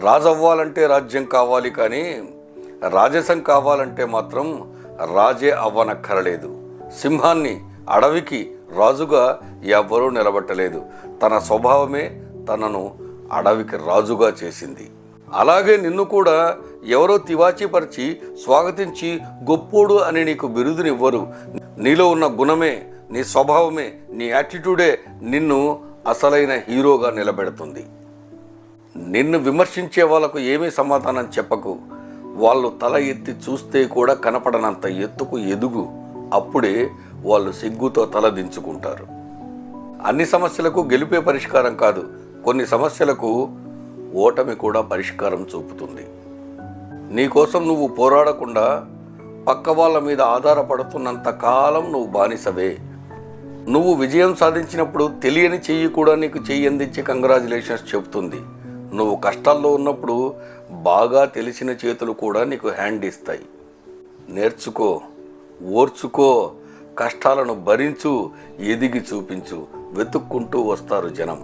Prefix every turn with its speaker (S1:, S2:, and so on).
S1: రాజవ్వాలంటే రాజ్యం కావాలి, కానీ రాజసం కావాలంటే మాత్రం రాజే అవ్వనక్కరలేదు. సింహాన్ని అడవికి రాజుగా ఎవ్వరూ నిలబెట్టలేదు. తన స్వభావమే తనను అడవికి రాజుగా చేసింది. అలాగే నిన్ను కూడా ఎవరో తివాచీపరిచి స్వాగతించి గొప్పోడు అని నీకు బిరుదునివ్వరు. నీలో ఉన్న గుణమే, నీ స్వభావమే, నీ యాటిట్యూడే నిన్ను అసలైన హీరోగా నిలబెడుతుంది. నిన్ను విమర్శించే వాళ్ళకు ఏమీ సమాధానం చెప్పకు. వాళ్ళు తల ఎత్తి చూస్తే కూడా కనపడనంత ఎత్తుకు ఎదుగు. అప్పుడే వాళ్ళు సిగ్గుతో తల దించుకుంటారు. అన్ని సమస్యలకు గెలుపే పరిష్కారం కాదు. కొన్ని సమస్యలకు ఓటమి కూడా పరిష్కారం చూపుతుంది. నీకోసం నువ్వు పోరాడకుండా పక్క వాళ్ళ మీద ఆధారపడుతున్నంత కాలం నువ్వు బానిసవే. నువ్వు విజయం సాధించినప్పుడు తెలియని చెయ్యి కూడా నీకు చెయ్యి అందించి కంగ్రాచులేషన్స్ చెబుతుంది. నువ్వు కష్టాల్లో ఉన్నప్పుడు బాగా తెలిసిన చేతులు కూడా నీకు హ్యాండ్ ఇస్తాయి. నేర్చుకో, ఓర్చుకో, కష్టాలను భరించు, ఎదిగి చూపించు. వెతుక్కుంటూ వస్తారు జనం.